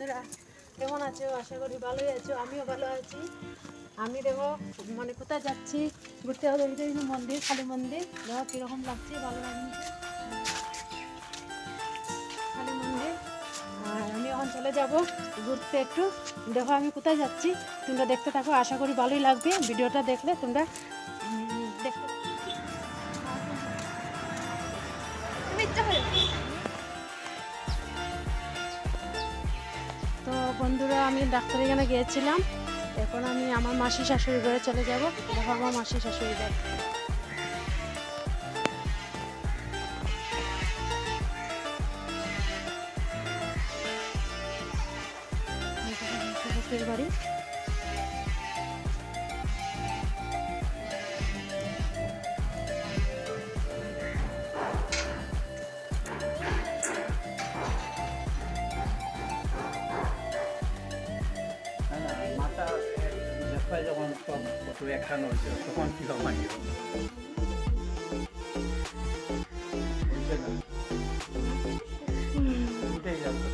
বন্ধুরা কেমন আছো? আশা করি ভালোই আছো, আমিও ভালো আছি। আমি দেখো মানে কোথায় যাচ্ছি ঘুরতে হবে, মন্দির, কালী মন্দির। দেখো কীরকম লাগছে, ভালো লাগছে কালী মন্দির। আর আমি এখন চলে যাব ঘুরতে একটু। দেখো আমি কোথায় যাচ্ছি, তোমরা দেখতে থাকো, আশা করি ভালোই লাগবে। ভিডিওটা দেখলে তোমরা দেখতে তো বন্ধুরা, আমি ডাক্তারের এখানে গিয়েছিলাম। এখন আমি আমার মাসি শাশুড়ি ঘরে চলে যাব। দেখো আমার মাসি শাশুড়ি ঘর, শ্বশুর বাড়ি। মাথা ব্যথায় যখন সব কত একটা নড়ছে তখন কি হবে উঠে যাচ্ছে।